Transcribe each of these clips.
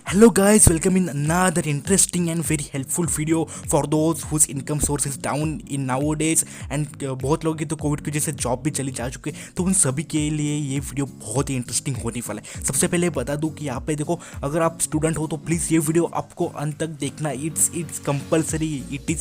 Hello guys, welcome in another interesting and very helpful video for those whose income source is down in nowadays and बहुत लोगों की तो Covid की वजह से जॉब भी चली जा चुके हैं, तो उन सभी के लिए ये वीडियो बहुत ही इंटरेस्टिंग होने वाला है। सबसे पहले बता दूं कि यहाँ पे देखो, अगर आप स्टूडेंट हो तो प्लीज़ ये वीडियो आपको अंत तक देखना। इट्स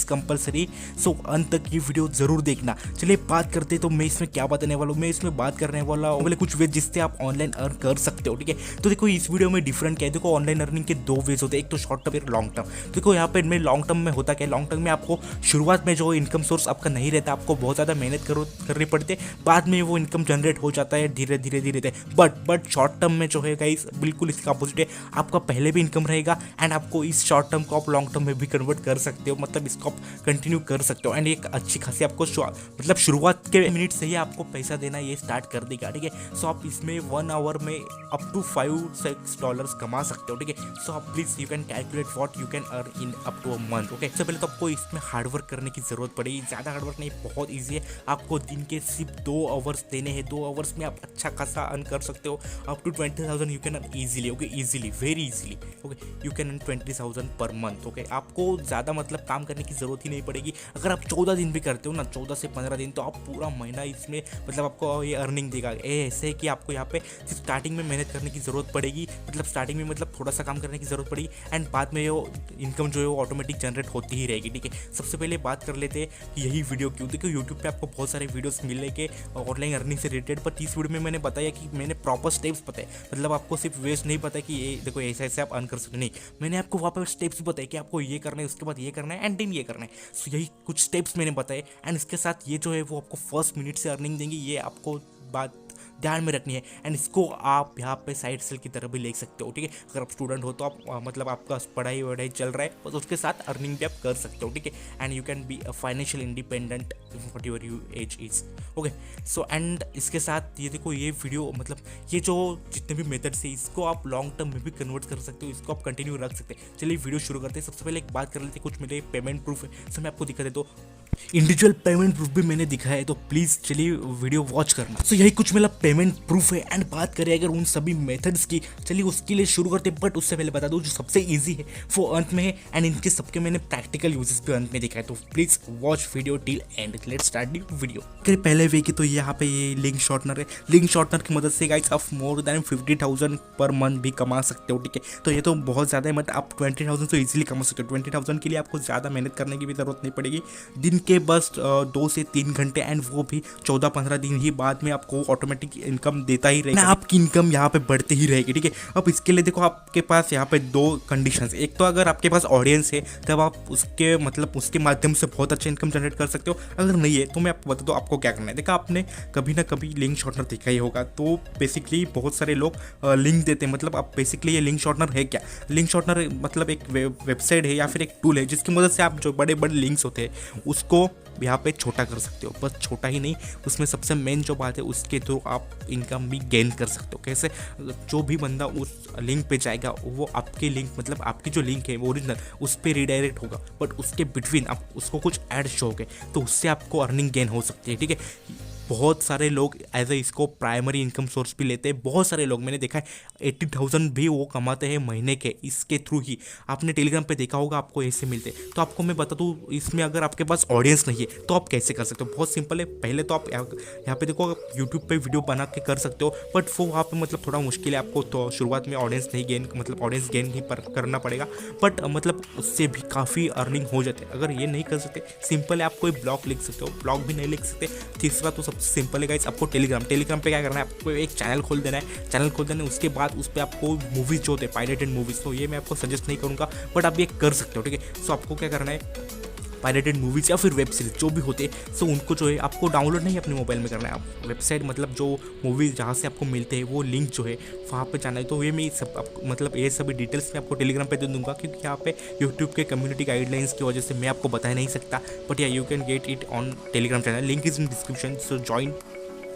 कंपलसरी, सो अंत तक ये वीडियो ज़रूर देखना। चलिए बात करते, तो मैं इसमें क्या बताने वाला हूँ। मैं इसमें बात करने वाला हूँ कुछ वे जिससे आप ऑनलाइन अर्न कर सकते हो। ठीक है, तो देखो इस वीडियो में डिफरेंट क्या है। देखो ऑनलाइन अर्निंग के दो वेज होते हैं, एक तो शॉर्ट टर्म, एक लॉन्ग टर्म। देखो यहाँ पे में लॉन्ग टर्म में होता क्या है, लॉन्ग टर्म में आपको शुरुआत में जो इनकम सोर्स आपका नहीं रहता, आपको बहुत ज़्यादा मेहनत करनी पड़ती है, बाद में वो इनकम जनरेट हो जाता है धीरे धीरे। बट शॉर्ट टर्म में जो है गाइस बिल्कुल इसका अपोजिट है। आपका पहले भी इनकम रहेगा एंड आपको इस शॉर्ट टर्म को आप लॉन्ग टर्म में भी कन्वर्ट कर सकते हो, मतलब इसको आप कंटिन्यू कर सकते हो एंड एक अच्छी खासी आपको मतलब शुरुआत के मिनट से ही आपको पैसा देना ये स्टार्ट कर देगा। ठीक है, सो आप इसमें 1 आवर में अप टू $5-6 कमा सकते हो। ठीक है, सो आप please you can calculate what you can earn in up to a month. Okay, सबसे पहले तो आपको इसमें हार्डवर्क करने की जरूरत पड़ेगी। ज़्यादा हार्डवर्क नहीं, बहुत ईजी है। आपको दिन के सिर्फ 2 आवर्स देने हैं। 2 आवर्स में आप अच्छा खासा अर्न कर सकते हो। Up to 20,000 you can earn easily. Okay, easily, very easily. Okay, you can earn 20,000 per month. Okay, आपको ज़्यादा मतलब काम करने की जरूरत ही नहीं पड़ेगी। अगर आप 14 दिन भी करते हो ना, 14 से 15 दिन, तो आप पूरा महीना इसमें मतलब आपको ये अर्निंग देगा। ऐसे है कि आपको यहाँ पे सिर्फ स्टार्टिंग में मेहनत करने की जरूरत पड़ेगी, मतलब स्टार्टिंग में मतलब थोड़ा सा काम करने की जरूरत पड़ेगी एंड बाद में वो इनकम जो है वो ऑटोमेटिक जनरेट होती ही रहेगी। ठीक है, सबसे पहले बात कर लेते हैं यही वीडियो क्यों। देखो यूट्यूब पे आपको बहुत सारे वीडियोस मिले के ऑनलाइन अर्निंग से रिलेटेड, पर इस वीडियो में मैंने बताया कि मैंने प्रॉपर स्टेप्स बताए। मतलब आपको सिर्फ वेस्ट नहीं पता कि ये देखो ऐसे ऐसे आप अर्न कर सकते, नहीं, मैंने आपको वहाँ पर स्टेप्स बताए कि आपको ये करना है, उसके बाद ये करना है एंड देन ये करना है। सो यही कुछ स्टेप्स मैंने बताए एंड इसके साथ ये जो है वो आपको फर्स्ट मिनट से अर्निंग देंगे, ये आपको बात ध्यान में रखनी है एंड इसको आप यहाँ पे साइड सेल की तरह भी ले सकते हो। ठीक है, अगर आप स्टूडेंट हो तो आप मतलब आपका पढ़ाई वढ़ाई चल रहा है तो उसके साथ अर्निंग भी आप कर सकते हो। ठीक है, and you can be financial independent what your age is. Okay, so and इसके साथ ये देखो ये वीडियो मतलब ये जो जितने भी मेथड्स है इसको आप लॉन्ग टर्म में भी कन्वर्ट कर सकते हो, इसको आप कंटिन्यू रख सकते हैं। चलिए वीडियो शुरू करते हैं। सबसे पहले एक बात कर लेते हैं, कुछ मेरे पेमेंट प्रूफ है, सो मैं आपको दिखा देता हूँ। इंडिविजुअल पेमेंट प्रूफ भी मैंने दिखाया है, तो प्लीज़ चलिए वीडियो वॉच करना। सो यही कुछ मेरा पेमेंट प्रूफ है एंड बात करें अगर उन सभी मेथड्स की, चलिए उसके लिए शुरू करते हैं। बट उससे पहले बता दूं जो सबसे इजी है वो अंत में है एंड इनके सबके मैंने प्रैक्टिकल यूजेस भी अंत में दिखाए, तो please watch video till and. Let's start the video. पहले वे की तो यहाँ पे ये लिंक शॉर्टनर है। लिंक शॉर्टनर की मदद से गाइस आप मोर देन 50,000 पर मंथ भी कमा सकते हो। ठीक है, तो ये तो बहुत ज़्यादा है, मतलब आप 20,000 तो ईजिली कमा सकते हो। 20,000 के लिए आपको ज़्यादा मेहनत करने की भी जरूरत नहीं पड़ेगी। दिन के बस 2 से 3 घंटे एंड वो भी 14-15 दिन ही बाद में आपको ऑटोमेटिक इनकम देता ही रहेगा। आपकी इनकम यहाँ पे बढ़ती ही रहेगी। ठीक है, अब इसके लिए देखो आपके पास यहाँ पे 2 कंडीशंस। एक तो अगर आपके पास ऑडियंस है तब आप उसके मतलब उसके माध्यम से बहुत अच्छा इनकम जनरेट कर सकते हो। अगर नहीं है तो मैं आपको बता दूँ आपको क्या करना है। देखा आपने कभी ना कभी लिंक शॉर्टनर देखा ही होगा, तो बेसिकली बहुत सारे लोग लिंक देते हैं। मतलब आप बेसिकली ये लिंक शॉर्टनर है क्या, लिंक शॉर्टनर मतलब एक वेबसाइट है या फिर एक टूल है जिसकी मदद से आप जो बड़े बड़े लिंक्स होते हैं उसको यहाँ पे छोटा कर सकते हो। बस छोटा ही नहीं, उसमें सबसे मेन जो बात है उसके थ्रू आप इनकम भी गेन कर सकते हो। कैसे, जो भी बंदा उस लिंक पे जाएगा वो आपके लिंक मतलब आपकी जो लिंक है वो ओरिजिनल उस पर रिडायरेक्ट होगा, बट उसके बिटवीन आप उसको कुछ ऐड शो होंगे तो उससे आपको अर्निंग गेन हो सकती है। ठीक है, बहुत सारे लोग एज ए इसको प्राइमरी इनकम सोर्स भी लेते हैं। बहुत सारे लोग मैंने देखा है 80,000 भी वो कमाते हैं महीने के इसके थ्रू ही। आपने टेलीग्राम पे देखा होगा आपको ऐसे मिलते हैं। तो आपको मैं बता दूँ इसमें अगर आपके पास ऑडियंस नहीं है तो आप कैसे कर सकते हो। बहुत सिंपल है, पहले तो आप यहाँ पे देखो यूट्यूब पे वीडियो बना के कर सकते हो, बट वो वहाँ पे मतलब थोड़ा मुश्किल है। आपको तो शुरुआत में ऑडियंस नहीं गेन मतलब ऑडियंस गेन ही करना पड़ेगा, बट मतलब उससे भी काफ़ी अर्निंग हो जाती है। अगर ये नहीं कर सकते, सिंपल है, आप कोई ब्लॉग लिख सकते हो, ब्लॉग भी नहीं लिख सकते। तीसरा तो सिंपल है गाइस, आपको टेलीग्राम पे क्या करना है, आपको एक चैनल खोल देना है। चैनल खोल देना है उसके बाद उस पर आपको मूवीज जो होते हैं पायरेटेड मूवीज, तो ये मैं आपको सजेस्ट नहीं करूँगा, बट आप ये कर सकते हो। ठीक है, सो आपको क्या करना है, पायरेटेड मूवीज़ या फिर वेब सीरीज जो भी होते हैं सो उनको जो है आपको डाउनलोड नहीं अपने मोबाइल में करना है। आप वेबसाइट मतलब जो मूवीज़ जहाँ से आपको मिलते हैं वो लिंक जो है वहाँ पे जाना है। तो ये मैं सब आपको मतलब ये सभी डिटेल्स मैं आपको टेलीग्राम पे दे दूँगा, क्योंकि यहाँ पे यूट्यूब के कम्युनिटी गाइडलाइंस की वजह से मैं आपको बता नहीं सकता, बट या you can get it on Telegram channel, link is in description, so join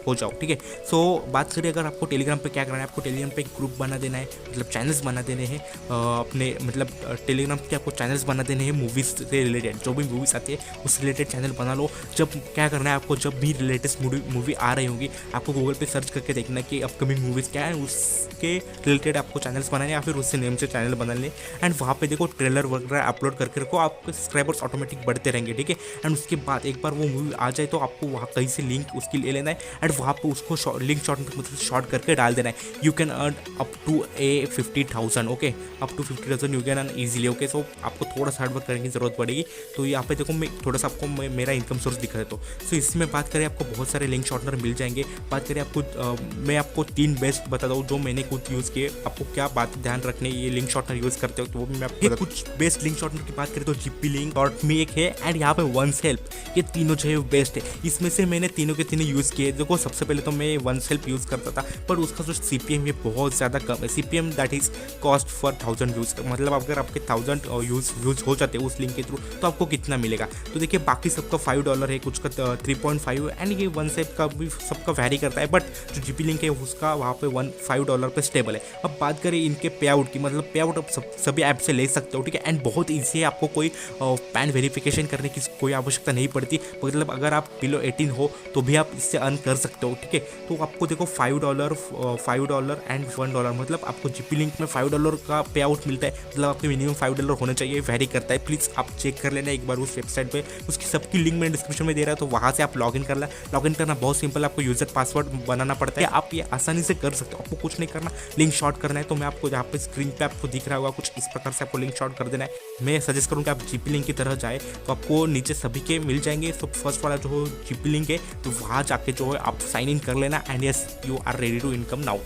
हो जाओ, ठीक है। सो बात करें अगर आपको टेलीग्राम पे क्या करना है, आपको टेलीग्राम पे एक ग्रुप बना देना है, मतलब चैनल्स बना देने हैं अपने, मतलब टेलीग्राम के आपको चैनल्स बना देने हैं मूवीज़ से रिलेटेड, जो भी मूवीज़ आती है उस रिलेटेड चैनल बना लो। जब क्या करना है आपको, जब भी लेटेस्ट मूवी आ रही होगी आपको गूगल पे सर्च करके देखना कि अपकमिंग मूवीज़ क्या है, उसके रिलेटेड आपको चैनल्स बनाने या फिर उससे नेम से चैनल बना लें। एंड वहाँ पे देखो ट्रेलर वगैरह अपलोड करके रखो, आपके सब्सक्राइबर्स ऑटोमेटिक बढ़ते रहेंगे, ठीक है। एंड उसके बाद एक बार वो मूवी आ जाए तो आपको वहाँ कहीं से लिंक उसकी ले लेना है एंड वहाँ पे उसको लिंक शॉर्ट मतलब शॉर्ट करके डाल देना है। You can earn up to 50,000, okay, up to 50,000 you can earn easily, okay. So आपको थोड़ा सा हार्डवर्क करने की जरूरत पड़ेगी। तो यहाँ पे देखो मैं थोड़ा सा आपको मेरा इनकम सोर्स दिखा देता हूँ। सो इसमें बात करें आपको बहुत सारे लिंक शॉर्टनर मिल जाएंगे। बात करें आपको मैं आपको 3 बेस्ट बताता हूँ जो मैंने खुद यूज़ किए। आपको क्या बात ध्यान रखने ये लिंक शॉर्टनर यूज़ करते हो तो वो भी मैं आपको कुछ बेस्ट लिंक शॉर्टनर की बात करें तो जीपी लिंक, डॉट मी एक है एंड यहाँ पे वंस हेल्प, ये तीनों जो है बेस्ट है। इसमें से मैंने तीनों के तीनों यूज़ किए। देखो सबसे पहले तो मैं वंस हेल्प यूज़ करता था पर उसका जो CPM है बहुत ज़्यादा कम है। CPM that is cost for 1000 views, मतलब अगर आपके 1000 यूज़ हो जाते हैं उस लिंक के थ्रू तो आपको कितना मिलेगा। तो देखिए बाकी सबका $5 है, कुछ का 3.5 एंड ये वंस हेल्प का भी सबका वैरी करता है, बट जो जीपी लिंक है उसका वहाँ पे $5 पे स्टेबल है। अब बात करें इनके पे आउट की, मतलब पे आउट आप सभी ऐप से ले सकते हो, ठीक है। एंड बहुत ईजी है, आपको कोई पैन वेरिफिकेशन करने की कोई आवश्यकता नहीं पड़ती, मतलब अगर आप बिलो 18 हो तो भी आप इससे अर्न कर सकते हो, ठीक है। तो आपको देखो $5 एंड $1, मतलब आपको जीपी लिंक में $5 का पे आउट मिलता है, मतलब आपके मिनिमम $5 होना चाहिए, वेरी करता है। प्लीज़ आप चेक कर लेना एक बार उस वेबसाइट पे, उसकी सबकी लिंक मैं डिस्क्रिप्शन में दे रहा है, तो वहाँ से आप लॉगिन कर लें। लॉगिन करना बहुत सिंपल, आपको यूजर पासवर्ड बनाना पड़ता है, आप ये आसानी से कर सकते हो, आपको कुछ नहीं करना, लिंक शॉर्ट करना है। तो मैं आपको जहाँ पे स्क्रीन पे आपको दिख रहा होगा कुछ इस प्रकार से आपको लिंक शॉर्ट कर देना है। मैं सजेस्ट करूँ कि आप जीपी लिंक की तरह जाए तो आपको नीचे सभी के मिल जाएंगे। तो फर्स्ट वाला जो जीपी लिंक है तो वहाँ जाके जो है आप साइन इन कर लेना and yes you are ready to income now.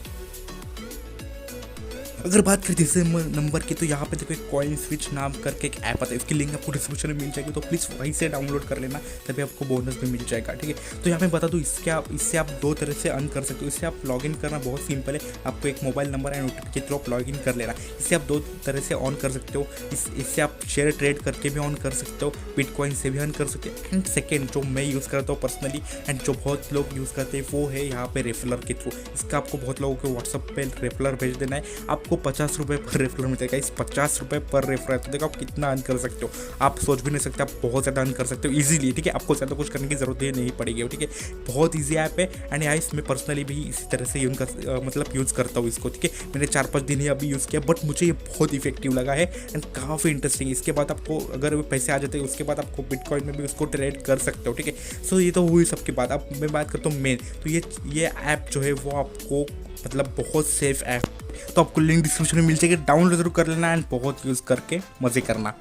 अगर बात करें तीसरे नंबर की तो यहाँ पे देखो एक कॉइन स्विच नाम करके एक ऐप आता है, इसकी लिंक आपको डिस्क्रिप्शन में मिल जाएगी, तो प्लीज़ वहीं से डाउनलोड कर लेना, तभी आपको बोनस भी मिल जाएगा, ठीक है। तो यहाँ पे बता दूँ इससे आप 2 तरह से अर्न कर सकते हो। इससे आप लॉगिन करना बहुत सिंपल है, आपको एक मोबाइल नंबर एंड OTP के थ्रू आप लॉगिन कर लेना। इससे आप 2 तरह से ऑन कर सकते हो, इससे आप शेयर ट्रेड करके भी ऑन कर सकते हो, बिटकॉइन से भी अर्न कर सकते हो। एंड सेकेंड जो मैं यूज़ करता हूँ पर्सनली एंड जो बहुत लोग यूज़ करते हैं वो है यहाँ पे रेफरर के थ्रू। इसका आपको बहुत लोगों को व्हाट्सअप पे रेफरर भेज देना है, आपको ₹50 पर रेफरल मिलेगा। इस ₹50 पर रेफरल तो देखो आप कितना अर्न कर सकते हो, आप सोच भी नहीं सकते, आप बहुत ज़्यादा अर्न कर सकते हो इजीली, ठीक है। आपको ज़्यादा कुछ करने की जरूरत ही नहीं पड़ेगी, ठीक है। बहुत ईजी ऐप है एंड यहाँ इसमें पर्सनली भी इसी तरह से मतलब यूज़ करता हूँ इसको, ठीक है। मैंने 4-5 दिन ही अभी यूज़ किया बट मुझे ये बहुत इफेक्टिव लगा है एंड काफ़ी इंटरेस्टिंग। इसके बाद आपको अगर पैसे आ जाते हैं उसके बाद आपको बिटकॉइन में भी उसको ट्रेड कर सकते हो, ठीक है। सो ये तो हुई सबकी बात। अब मैं बात करता हूँ मेन, तो ये ऐप जो है वो आपको मतलब बहुत सेफ ऐप, तो आपको लिंक डिस्क्रिप्शन में मिल जाएगी, डाउनलोड जरूर कर लेना एंड बहुत यूज़ करके मज़े करना।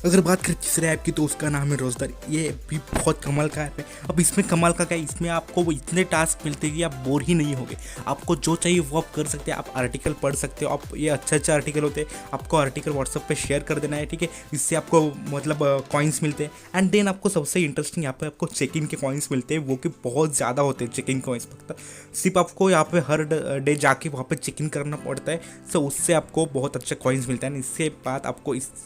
अगर बात करें तीसरे ऐप की तो उसका नाम है रोजगार। ये भी बहुत कमाल का ऐप है। अब इसमें कमाल का क्या है, इसमें आपको वो इतने टास्क मिलते हैं कि आप बोर ही नहीं होगे, आपको जो चाहिए वो आप कर सकते हैं। आप आर्टिकल पढ़ सकते हो, आप ये अच्छे आर्टिकल होते हैं, आपको आर्टिकल व्हाट्सअप पे शेयर कर देना है, ठीक है। इससे आपको मतलब कॉइन्स मिलते हैं एंड देन आपको सबसे इंटरेस्टिंग यहाँ पे आपको चेक इन के कॉइन्स मिलते हैं, वो कि बहुत ज़्यादा होते हैं चेक इन कॉइन्स। सिर्फ आपको यहाँ पे हर डे जाके वहाँ पे चेक इन करना पड़ता है, सो उससे आपको बहुत अच्छे कॉइन्स मिलते हैं। इसके बाद आपको इसके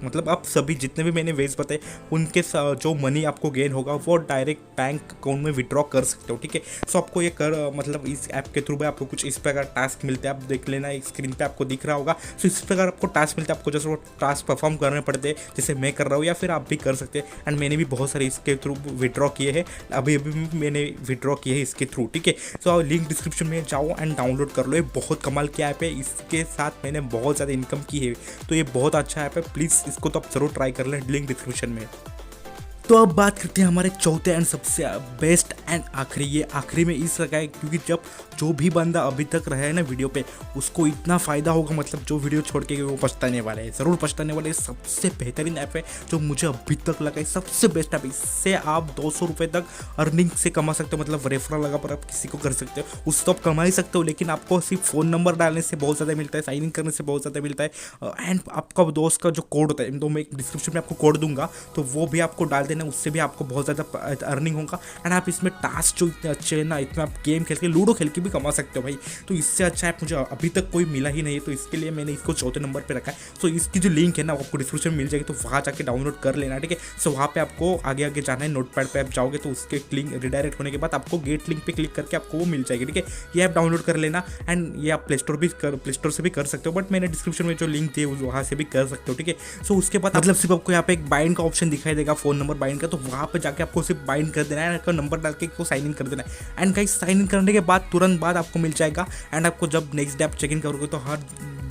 मतलब आप सभी जितने भी मैंने वेज बताए उनके जो मनी आपको गेन होगा वो डायरेक्ट बैंक अकाउंट में विड्रॉ कर सकते हो, ठीक है। सो आपको ये मतलब इस ऐप के थ्रू में आपको कुछ इस प्रकार टास्क मिलते हैं, आप देख लेना एक स्क्रीन पे आपको दिख रहा होगा। सो इस प्रकार आपको टास्क मिलते हैं, आपको जैसे वो टास्क परफॉर्म करने पड़ते हैं, जैसे मैं कर रहा हूँ या फिर आप भी कर सकते हैं। एंड मैंने भी बहुत सारे इसके थ्रू विड्रॉ किए हैं, अभी मैंने विड्रॉ किए हैं इसके थ्रू, ठीक है। सो लिंक डिस्क्रिप्शन में जाओ एंड डाउनलोड कर लो, ये बहुत कमाल की ऐप है, इसके साथ मैंने बहुत ज़्यादा इनकम की है, तो ये बहुत अच्छा ऐप है। प्लीज़ इसको तो आप जरूर ट्राई कर लें, लिंक डिस्क्रिप्शन में। तो अब बात करते हैं हमारे चौथे एंड सबसे बेस्ट एंड आखिरी। ये आखिरी में इस रखा है क्योंकि जब जो भी बंदा अभी तक रहा है ना वीडियो पे उसको इतना फ़ायदा होगा, मतलब जो वीडियो छोड़ के वो पछताने वाले हैं, ज़रूर पछताने वाले हैं। सबसे बेहतरीन ऐप है जो मुझे अभी तक लगा है, सबसे बेस्ट ऐप। इससे आप ₹200 तक अर्निंग से कमा सकते हो, मतलब रेफरल लगा पर आप किसी को कर सकते हो, उससे तो आप कमा ही सकते हो, लेकिन आपको सिर्फ फ़ोन नंबर डालने से बहुत ज़्यादा मिलता है, साइन इन करने से बहुत ज़्यादा मिलता है। एंड आपका दोस्त का जो कोड होता है, तो मैं एक डिस्क्रिप्शन में आपको कोड दूंगा, तो वो भी आपको डाल देना लेना, उससे भी आपको बहुत ज़्यादा अर्निंग होगा। एंड आप इसमें टास्क जो इतने अच्छे हैं ना, इसमें आप गेम खेल के लूडो खेल के भी कमा सकते हो भाई। तो इससे अच्छा ऐप मुझे अभी तक कोई मिला ही नहीं है, तो इसके लिए मैंने इसको चौथे नंबर पर रखा है। सो इसकी जो लिंक है ना, आपको डिस्क्रिप्शन में मिल जाएगी, तो वहाँ जाके डाउनलोड कर लेना, ठीक है। सो वहाँ पे आपको आगे आगे जाना है, नोटपैड पे आप जाओगे तो उसके लिंक रिडायरेक्ट होने के बाद आपको गेट लिंक पे क्लिक करके आपको वो मिल जाएगी, ठीक है। ये ऐप डाउनलोड कर लेना। एंड ये आप प्ले स्टोर से भी कर सकते हो, बट मैंने डिस्क्रिप्शन में जो लिंक दिए वहाँ से भी कर सकते हो, ठीक है। सो उसके बाद मतलब सिर्फ आपको यहाँ पे एक बाइंड का ऑप्शन दिखाई देगा, फोन नंबर बाइंड का, तो वहाँ पे जाके आपको सिर्फ बाइंड कर देना है, आपका नंबर डाल के को साइन इन कर देना है। एंड गाइस साइन इन करने के बाद तुरंत बाद आपको मिल जाएगा। एंड आपको जब नेक्स्ट डे आप चेक इन करोगे तो हर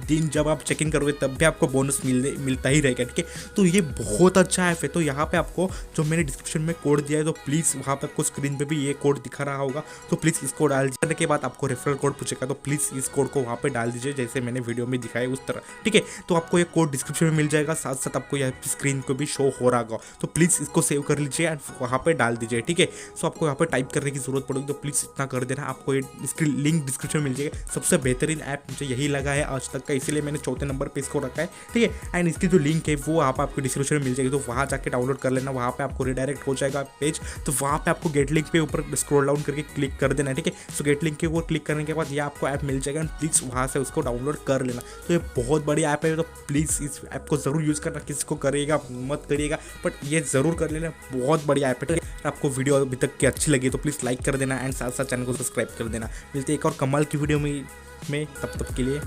दिन जब आप चेक इन करोगे तब भी आपको बोनस मिलता ही रहेगा, ठीक है। तो ये बहुत अच्छा ऐप है। तो यहाँ पे आपको जो मैंने डिस्क्रिप्शन में कोड दिया है, तो प्लीज़ वहाँ पे आपको स्क्रीन पे भी ये कोड दिखा रहा होगा, तो प्लीज़ इसको डाल दीजिए। के बाद आपको रेफरल कोड पूछेगा, तो प्लीज़ इस कोड को वहाँ पे डाल दीजिए, जैसे मैंने वीडियो में दिखाया उस तरह, ठीक है। तो आपको ये कोड डिस्क्रिप्शन में मिल जाएगा, साथ साथ आपको यहाँ स्क्रीन को भी शो हो रहा होगा, तो प्लीज़ इसको सेव कर लीजिए एंड वहाँ पे डाल दीजिए, ठीक है। सो आपको यहाँ पे टाइप करने की जरूरत पड़ेगी, तो प्लीज़ इतना कर देना। आपको ये इसकी लिंक डिस्क्रिप्शन में मिल जाएगा। सबसे बेहतरीन ऐप मुझे यही लगा है आज तक का, इसीलिए मैंने चौथे नंबर पे इसको रखा है, ठीक है। एंड इसकी जो लिंक है वो आपको डिस्क्रिप्शन में मिल जाएगी, तो वहाँ जाके डाउनलोड कर लेना। वहाँ पे आपको रिडायरेक्ट हो जाएगा पेज, तो वहाँ पे आपको गेट लिंक पे ऊपर स्क्रॉल डाउन करके क्लिक कर देना है, ठीक है। सो गेट लिंक के ऊपर क्लिक करने के बाद ये आपको ऐप मिल जाएगा, प्लीज़ वहाँ से उसको डाउनलोड कर लेना। तो ये बहुत बड़ी ऐप है, तो प्लीज़ इस ऐप को ज़रूर यूज़ करना। किसी को करेगा मत करिएगा, बट ये ज़रूर कर लेना, बहुत बड़ी ऐप है। आपको वीडियो अभी तक की अच्छी लगी तो प्लीज़ लाइक कर देना एंड साथ साथ चैनल को सब्सक्राइब कर देना। मिलते हैं एक और कमाल की वीडियो में तब तक के लिए।